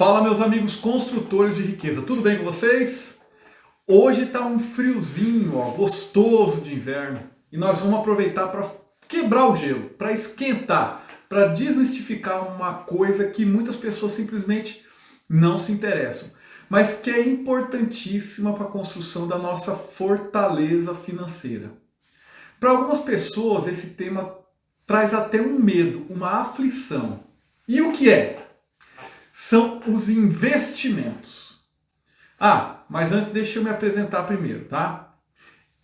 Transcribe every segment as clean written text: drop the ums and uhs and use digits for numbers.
Fala, meus amigos construtores de riqueza, tudo bem com vocês? Hoje está um friozinho, ó, gostoso de inverno, e nós vamos aproveitar para quebrar o gelo, para esquentar, para desmistificar uma coisa que muitas pessoas simplesmente não se interessam, mas que é importantíssima para a construção da nossa fortaleza financeira. Para algumas pessoas esse tema traz até um medo, uma aflição. E o que é? São os investimentos. Mas antes deixa eu me apresentar primeiro, tá?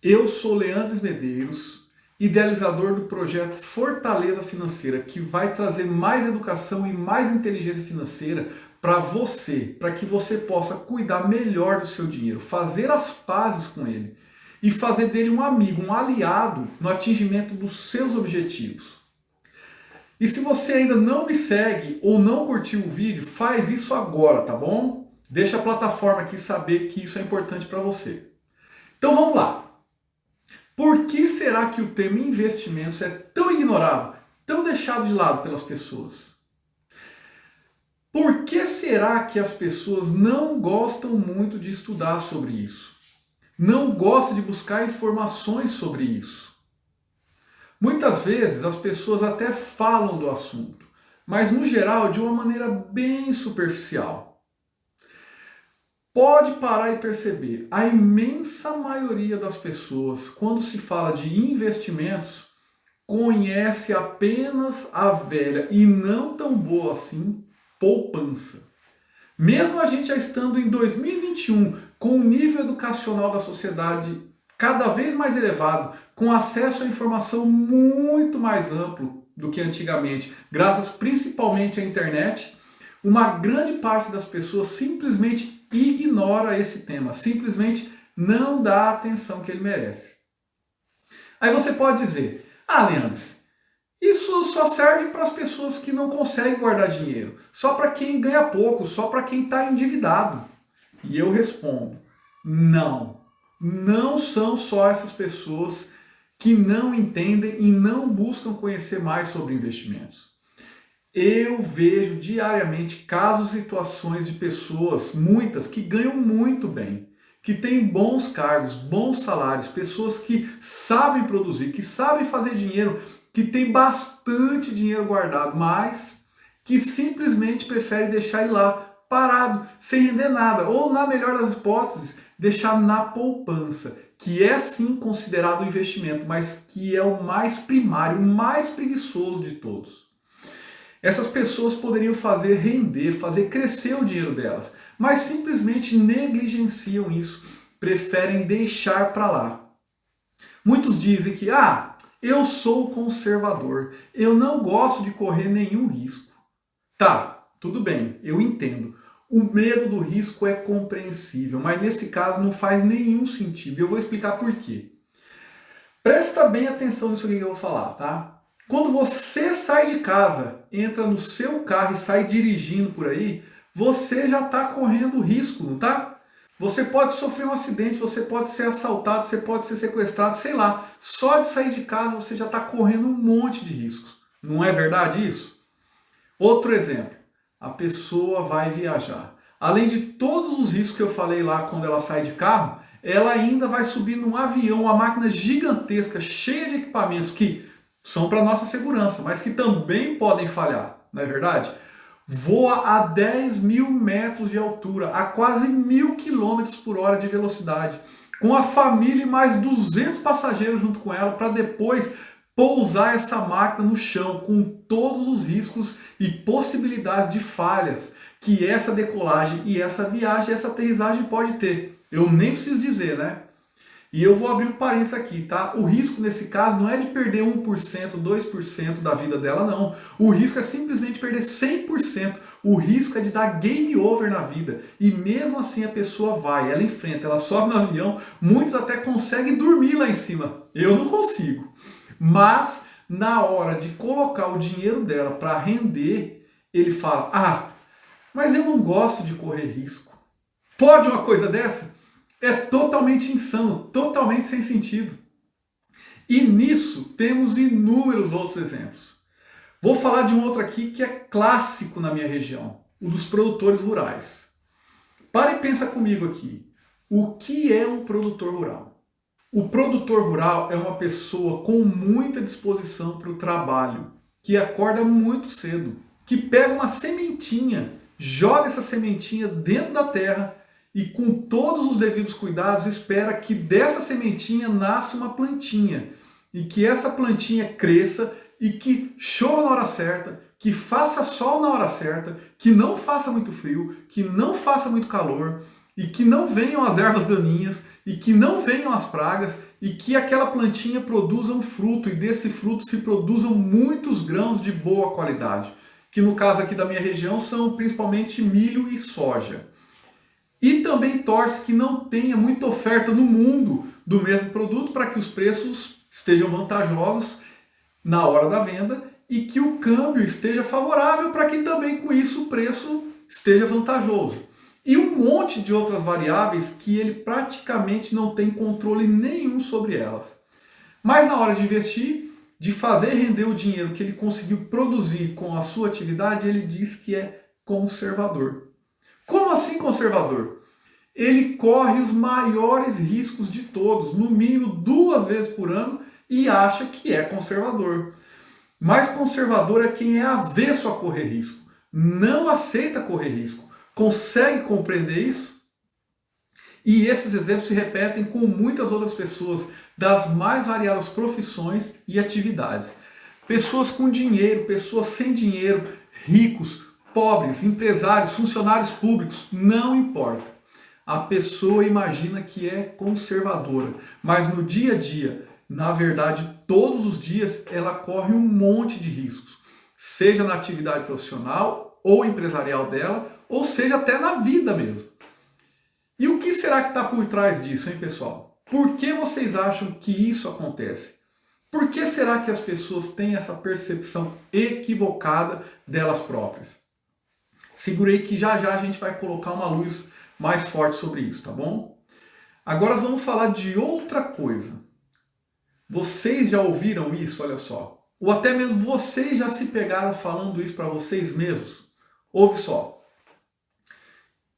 Eu sou Leandro Medeiros, idealizador do projeto Fortaleza Financeira, que vai trazer mais educação e mais inteligência financeira para você, para que você possa cuidar melhor do seu dinheiro, fazer as pazes com ele e fazer dele um amigo, um aliado no atingimento dos seus objetivos. E se você ainda não me segue ou não curtiu o vídeo, faz isso agora, tá bom? Deixa a plataforma aqui saber que isso é importante para você. Então vamos lá. Por que será que o tema investimentos é tão ignorado, tão deixado de lado pelas pessoas? Por que será que as pessoas não gostam muito de estudar sobre isso? Não gostam de buscar informações sobre isso? Muitas vezes as pessoas até falam do assunto, mas no geral de uma maneira bem superficial. Pode parar e perceber, a imensa maioria das pessoas, quando se fala de investimentos, conhece apenas a velha e não tão boa assim, poupança. Mesmo a gente já estando em 2021, com o nível educacional da sociedade cada vez mais elevado, com acesso à informação muito mais amplo do que antigamente, graças principalmente à internet, uma grande parte das pessoas simplesmente ignora esse tema, simplesmente não dá a atenção que ele merece. Aí você pode dizer, Leandro, isso só serve para as pessoas que não conseguem guardar dinheiro, só para quem ganha pouco, só para quem está endividado. E eu respondo, não são só essas pessoas que não entendem e não buscam conhecer mais sobre investimentos. Eu vejo diariamente casos e situações de pessoas, muitas, que ganham muito bem, que têm bons cargos, bons salários, pessoas que sabem produzir, que sabem fazer dinheiro, que têm bastante dinheiro guardado, mas que simplesmente preferem deixar ele lá, parado, sem render nada, ou na melhor das hipóteses, deixar na poupança, que é sim considerado um investimento, mas que é o mais primário, o mais preguiçoso de todos. Essas pessoas poderiam fazer render, fazer crescer o dinheiro delas, mas simplesmente negligenciam isso, preferem deixar para lá. Muitos dizem que, eu sou conservador, eu não gosto de correr nenhum risco. Tá, tudo bem, eu entendo. O medo do risco é compreensível, mas nesse caso não faz nenhum sentido. Eu vou explicar por quê. Presta bem atenção nisso que eu vou falar, tá? Quando você sai de casa, entra no seu carro e sai dirigindo por aí, você já está correndo risco, não tá? Você pode sofrer um acidente, você pode ser assaltado, você pode ser sequestrado, sei lá. Só de sair de casa você já está correndo um monte de riscos. Não é verdade isso? Outro exemplo, a pessoa vai viajar. Além de todos os riscos que eu falei lá quando ela sai de carro, ela ainda vai subir num avião, uma máquina gigantesca, cheia de equipamentos que são para nossa segurança, mas que também podem falhar, não é verdade? Voa a 10 mil metros de altura, a quase 1000 quilômetros por hora de velocidade, com a família e mais 200 passageiros junto com ela, para depois pousar essa máquina no chão, com todos os riscos e possibilidades de falhas que essa decolagem e essa viagem, essa aterrissagem pode ter. Eu nem preciso dizer, né? E eu vou abrir um parênteses aqui, tá? O risco nesse caso não é de perder 1%, 2% da vida dela, não. O risco é simplesmente perder 100%. O risco é de dar game over na vida. E mesmo assim a pessoa vai, ela enfrenta, ela sobe no avião, muitos até conseguem dormir lá em cima. Eu não consigo. Mas na hora de colocar o dinheiro dela para render, ele fala, mas eu não gosto de correr risco. Pode uma coisa dessa? É totalmente insano, totalmente sem sentido. E nisso temos inúmeros outros exemplos. Vou falar de um outro aqui que é clássico na minha região. o dos produtores rurais. Para e pensa comigo aqui. O que é um produtor rural? O produtor rural é uma pessoa com muita disposição para o trabalho, que acorda muito cedo, que pega uma sementinha, joga essa sementinha dentro da terra e com todos os devidos cuidados espera que dessa sementinha nasça uma plantinha e que essa plantinha cresça e que chova na hora certa, que faça sol na hora certa, que não faça muito frio, que não faça muito calor e que não venham as ervas daninhas e que não venham as pragas e que aquela plantinha produza um fruto e desse fruto se produzam muitos grãos de boa qualidade, que no caso aqui da minha região são principalmente milho e soja. E também torce que não tenha muita oferta no mundo do mesmo produto para que os preços estejam vantajosos na hora da venda e que o câmbio esteja favorável para que também com isso o preço esteja vantajoso. E um monte de outras variáveis que ele praticamente não tem controle nenhum sobre elas. Mas na hora de investir, de fazer render o dinheiro que ele conseguiu produzir com a sua atividade, ele diz que é conservador. Como assim conservador? Ele corre os maiores riscos de todos, no mínimo 2 vezes por ano, e acha que é conservador. Mas conservador é quem é avesso a correr risco, não aceita correr risco. Consegue compreender isso? E esses exemplos se repetem com muitas outras pessoas das mais variadas profissões e atividades. Pessoas com dinheiro, pessoas sem dinheiro, ricos, pobres, empresários, funcionários públicos, não importa. A pessoa imagina que é conservadora, mas no dia a dia, na verdade, todos os dias ela corre um monte de riscos, seja na atividade profissional ou empresarial dela, ou seja até na vida mesmo. E o que será que está por trás disso, hein, pessoal? Por que vocês acham que isso acontece? Por que será que as pessoas têm essa percepção equivocada delas próprias? Segurei que já já a gente vai colocar uma luz mais forte sobre isso, tá bom? Agora vamos falar de outra coisa. Vocês já ouviram isso, olha só. Ou até mesmo vocês já se pegaram falando isso para vocês mesmos? Ouve só.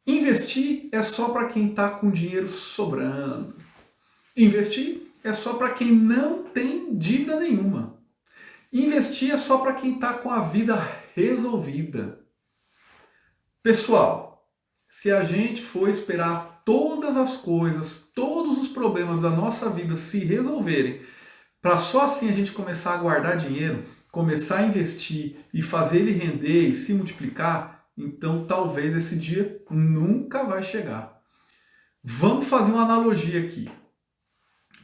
Investir é só para quem está com dinheiro sobrando. Investir é só para quem não tem dívida nenhuma. Investir é só para quem está com a vida resolvida. Pessoal, se a gente for esperar todas as coisas, todos os problemas da nossa vida se resolverem, para só assim a gente começar a guardar dinheiro, começar a investir e fazer ele render e se multiplicar, então talvez esse dia nunca vai chegar. Vamos fazer uma analogia aqui.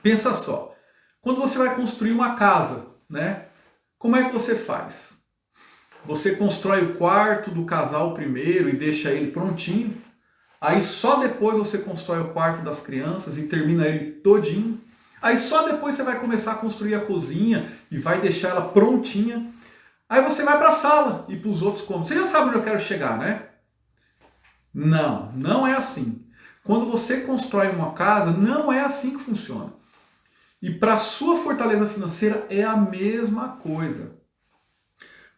Pensa só, quando você vai construir uma casa, né? Como é que você faz? Você constrói o quarto do casal primeiro e deixa ele prontinho. Aí só depois você constrói o quarto das crianças e termina ele todinho. Aí só depois você vai começar a construir a cozinha e vai deixar ela prontinha. Aí você vai para a sala e para os outros cômodos. Você já sabe onde eu quero chegar, né? Não, não é assim. Quando você constrói uma casa, não é assim que funciona. E para a sua fortaleza financeira é a mesma coisa.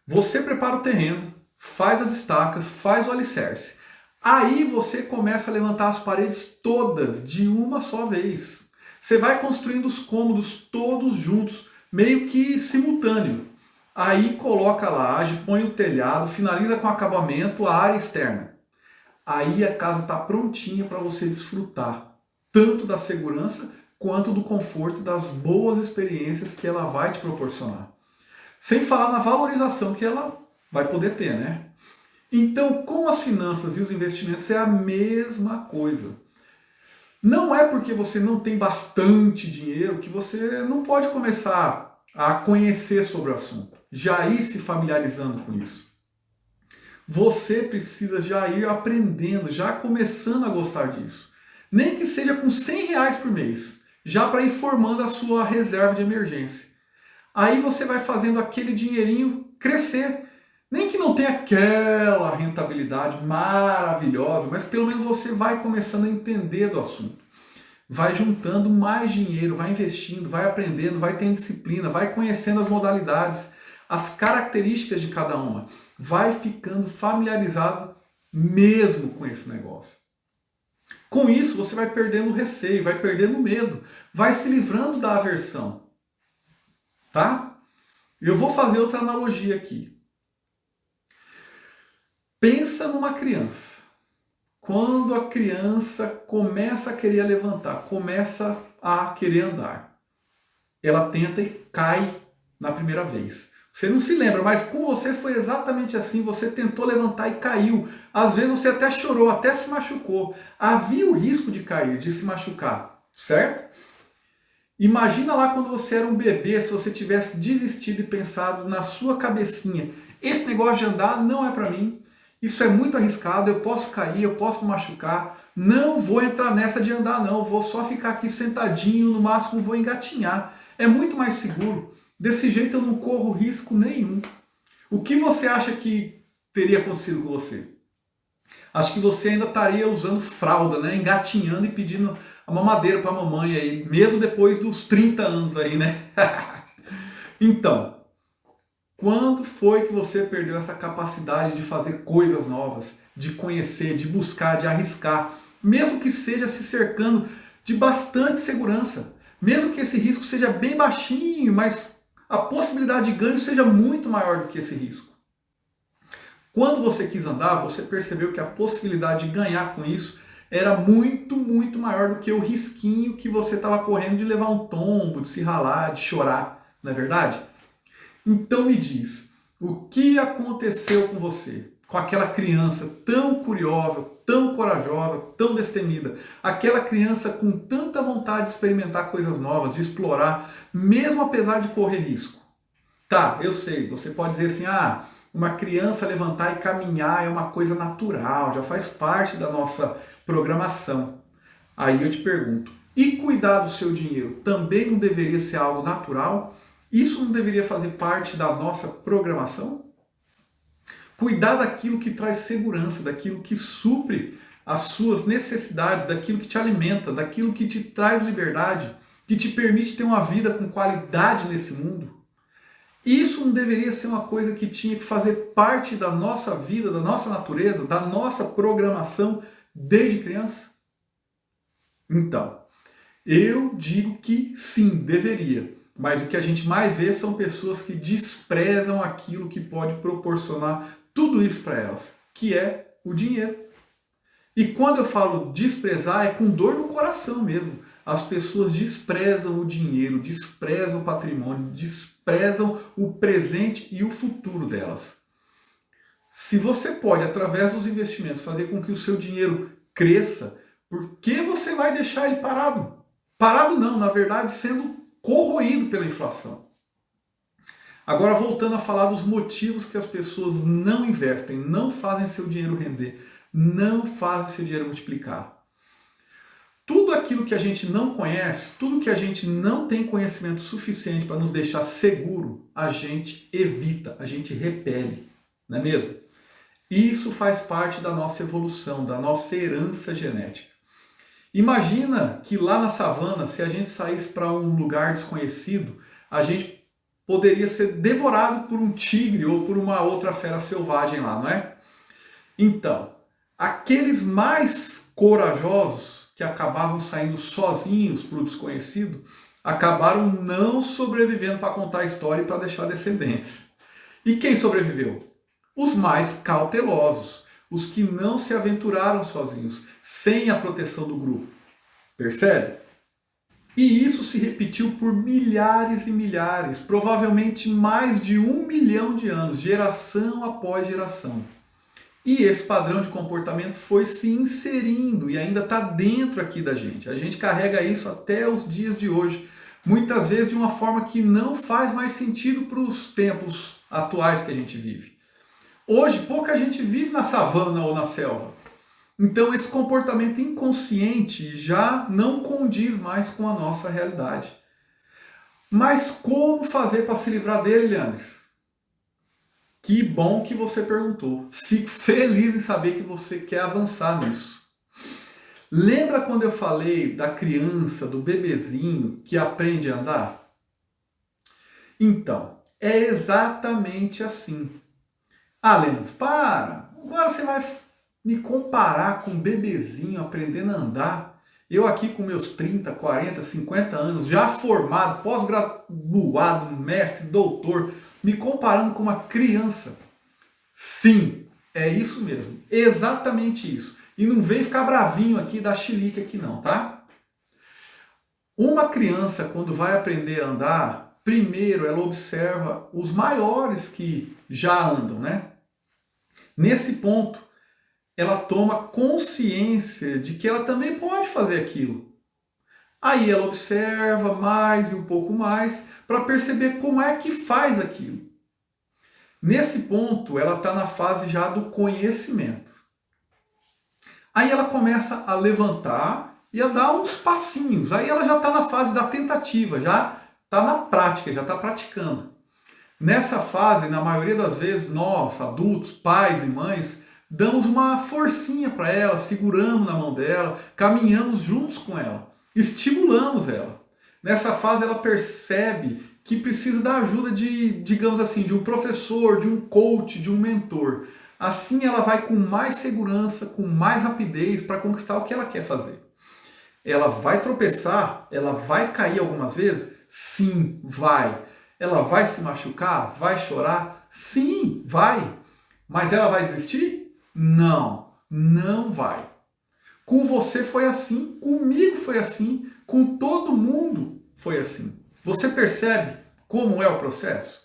Você prepara o terreno, faz as estacas, faz o alicerce. Aí você começa a levantar as paredes todas de uma só vez. Você vai construindo os cômodos todos juntos, meio que simultâneo. Aí coloca a laje, põe o telhado, finaliza com acabamento a área externa. Aí a casa está prontinha para você desfrutar, tanto da segurança quanto do conforto das boas experiências que ela vai te proporcionar. Sem falar na valorização que ela vai poder ter, né? Então, com as finanças e os investimentos é a mesma coisa. Não é porque você não tem bastante dinheiro que você não pode começar a conhecer sobre o assunto, já ir se familiarizando com isso. Você precisa já ir aprendendo, já começando a gostar disso. Nem que seja com R$100 por mês, já para ir formando a sua reserva de emergência. Aí você vai fazendo aquele dinheirinho crescer. Nem que não tenha aquela rentabilidade maravilhosa, mas pelo menos você vai começando a entender do assunto. Vai juntando mais dinheiro, vai investindo, vai aprendendo, vai tendo disciplina, vai conhecendo as modalidades, as características de cada uma. Vai ficando familiarizado mesmo com esse negócio. Com isso, você vai perdendo o receio, vai perdendo o medo, vai se livrando da aversão, tá? Eu vou fazer outra analogia aqui. Pensa numa criança. Quando a criança começa a querer levantar, começa a querer andar, ela tenta e cai na primeira vez. Você não se lembra, mas com você foi exatamente assim. Você tentou levantar e caiu. Às vezes você até chorou, até se machucou. Havia o risco de cair, de se machucar, certo? Imagina lá quando você era um bebê, se você tivesse desistido e pensado na sua cabecinha: esse negócio de andar não é para mim, isso é muito arriscado, eu posso cair, eu posso me machucar, não vou entrar nessa de andar não, vou só ficar aqui sentadinho, no máximo vou engatinhar. É muito mais seguro, desse jeito eu não corro risco nenhum. O que você acha que teria acontecido com você? Acho que você ainda estaria usando fralda, né? Engatinhando e pedindo a mamadeira para a mamãe aí, mesmo depois dos 30 anos aí, né? Então, quando foi que você perdeu essa capacidade de fazer coisas novas, de conhecer, de buscar, de arriscar, mesmo que seja se cercando de bastante segurança, mesmo que esse risco seja bem baixinho, mas a possibilidade de ganho seja muito maior do que esse risco? Quando você quis andar, você percebeu que a possibilidade de ganhar com isso era muito, muito maior do que o risquinho que você estava correndo de levar um tombo, de se ralar, de chorar, não é verdade? Então me diz, o que aconteceu com você? Com aquela criança tão curiosa, tão corajosa, tão destemida, aquela criança com tanta vontade de experimentar coisas novas, de explorar, mesmo apesar de correr risco. Tá, eu sei, você pode dizer assim, uma criança levantar e caminhar é uma coisa natural, já faz parte da nossa programação. Aí eu te pergunto, e cuidar do seu dinheiro também não deveria ser algo natural? Isso não deveria fazer parte da nossa programação? Cuidar daquilo que traz segurança, daquilo que supre as suas necessidades, daquilo que te alimenta, daquilo que te traz liberdade, que te permite ter uma vida com qualidade nesse mundo. Isso não deveria ser uma coisa que tinha que fazer parte da nossa vida, da nossa natureza, da nossa programação desde criança? Então, eu digo que sim, deveria. Mas o que a gente mais vê são pessoas que desprezam aquilo que pode proporcionar tudo isso para elas, que é o dinheiro. E quando eu falo desprezar, é com dor no coração mesmo. As pessoas desprezam o dinheiro, desprezam o patrimônio, desprezam o presente e o futuro delas. Se você pode, através dos investimentos, fazer com que o seu dinheiro cresça, por que você vai deixar ele parado? Parado não, na verdade, sendo corroído pela inflação. Agora, voltando a falar dos motivos que as pessoas não investem, não fazem seu dinheiro render, não fazem seu dinheiro multiplicar. Tudo aquilo que a gente não conhece, tudo que a gente não tem conhecimento suficiente para nos deixar seguro, a gente evita, a gente repele, não é mesmo? Isso faz parte da nossa evolução, da nossa herança genética. Imagina que lá na savana, se a gente saísse para um lugar desconhecido, a gente poderia ser devorado por um tigre ou por uma outra fera selvagem lá, não é? Então, aqueles mais corajosos que acabavam saindo sozinhos para o desconhecido, acabaram não sobrevivendo para contar a história e para deixar descendentes. E quem sobreviveu? Os mais cautelosos, os que não se aventuraram sozinhos, sem a proteção do grupo. Percebe? E isso se repetiu por milhares e milhares, provavelmente mais de 1 milhão de anos, geração após geração. E esse padrão de comportamento foi se inserindo e ainda está dentro aqui da gente. A gente carrega isso até os dias de hoje, muitas vezes de uma forma que não faz mais sentido para os tempos atuais que a gente vive. Hoje, pouca gente vive na savana ou na selva. Então, esse comportamento inconsciente já não condiz mais com a nossa realidade. Mas como fazer para se livrar dele, Leandres? Que bom que você perguntou. Fico feliz em saber que você quer avançar nisso. Lembra quando eu falei da criança, do bebezinho que aprende a andar? Então, é exatamente assim. Leandros, para! Agora você vai me comparar com um bebezinho aprendendo a andar, eu aqui com meus 30, 40, 50 anos, já formado, pós-graduado, mestre, doutor, me comparando com uma criança. Sim, é isso mesmo, exatamente isso. E não vem ficar bravinho aqui, dar chilique aqui não, tá? Uma criança, quando vai aprender a andar, primeiro ela observa os maiores que já andam, né? Nesse ponto, ela toma consciência de que ela também pode fazer aquilo. Aí ela observa mais e um pouco mais para perceber como é que faz aquilo. Nesse ponto, ela está na fase já do conhecimento. Aí ela começa a levantar e a dar uns passinhos. Aí ela já está na fase da tentativa, já está na prática, já está praticando. Nessa fase, na maioria das vezes, nós, adultos, pais e mães, damos uma forcinha para ela, seguramos na mão dela, caminhamos juntos com ela, estimulamos ela. Nessa fase ela percebe que precisa da ajuda de, digamos assim, de um professor, de um coach, de um mentor. Assim ela vai com mais segurança, com mais rapidez para conquistar o que ela quer fazer. Ela vai tropeçar, ela vai cair algumas vezes? Sim, vai. Ela vai se machucar? Vai chorar? Sim, vai. Mas ela vai desistir? Não, não vai. Com você foi assim, comigo foi assim, com todo mundo foi assim. Você percebe como é o processo?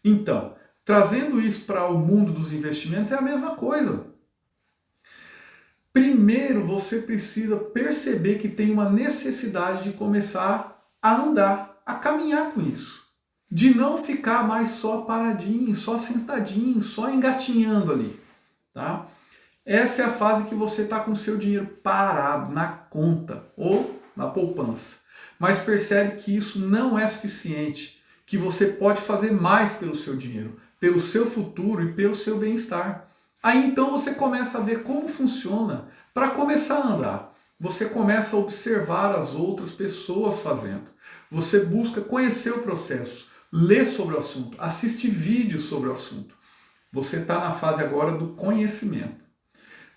Então, trazendo isso para o mundo dos investimentos é a mesma coisa. Primeiro você precisa perceber que tem uma necessidade de começar a andar, a caminhar com isso. De não ficar mais só paradinho, só sentadinho, só engatinhando ali. Tá? Essa é a fase que você está com o seu dinheiro parado na conta ou na poupança. Mas percebe que isso não é suficiente, que você pode fazer mais pelo seu dinheiro, pelo seu futuro e pelo seu bem-estar. Aí então você começa a ver como funciona para começar a andar. Você começa a observar as outras pessoas fazendo. Você busca conhecer o processo, ler sobre o assunto, assistir vídeos sobre o assunto. Você está na fase agora do conhecimento.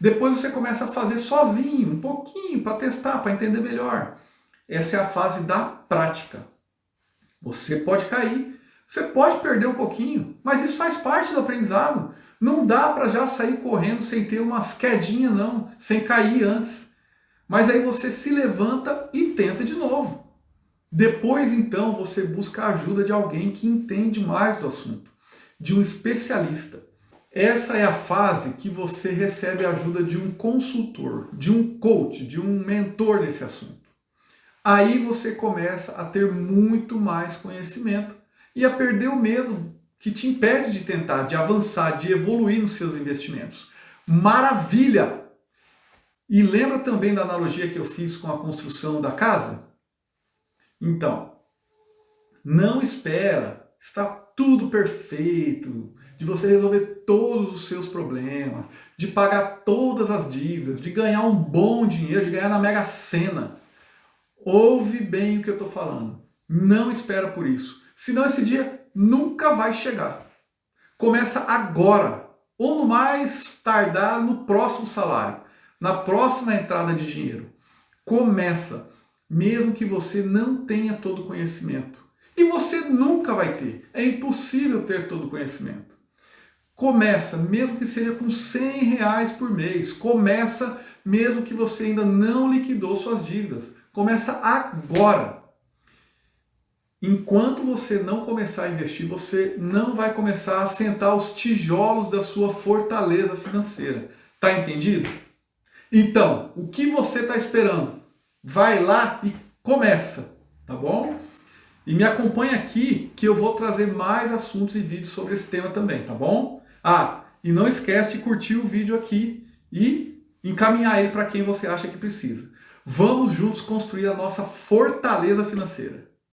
Depois você começa a fazer sozinho, um pouquinho, para testar, para entender melhor. Essa é a fase da prática. Você pode cair, você pode perder um pouquinho, mas isso faz parte do aprendizado. Não dá para já sair correndo sem ter umas quedinhas não, sem cair antes. Mas aí você se levanta e tenta de novo. Depois então você busca a ajuda de alguém que entende mais do assunto, de um especialista. Essa é a fase que você recebe a ajuda de um consultor, de um coach, de um mentor nesse assunto. Aí você começa a ter muito mais conhecimento e a perder o medo que te impede de tentar, de avançar, de evoluir nos seus investimentos. Maravilha! E lembra também da analogia que eu fiz com a construção da casa? Então, não espera estar tudo perfeito, de você resolver todos os seus problemas, de pagar todas as dívidas, de ganhar um bom dinheiro, de ganhar na Mega Sena. Ouve bem o que eu estou falando. Não espera por isso. Senão esse dia nunca vai chegar. Começa agora, ou no mais tardar no próximo salário, na próxima entrada de dinheiro. Começa, mesmo que você não tenha todo o conhecimento. E você nunca vai ter. É impossível ter todo o conhecimento. Começa, mesmo que seja com R$100 por mês. Começa, mesmo que você ainda não liquidou suas dívidas. Começa agora. Enquanto você não começar a investir, você não vai começar a sentar os tijolos da sua fortaleza financeira. Tá entendido? Então, o que você está esperando? Vai lá e começa, tá bom? E me acompanha aqui que eu vou trazer mais assuntos e vídeos sobre esse tema também, tá bom? Ah, e não esquece de curtir o vídeo aqui e encaminhar ele para quem você acha que precisa. Vamos juntos construir a nossa fortaleza financeira.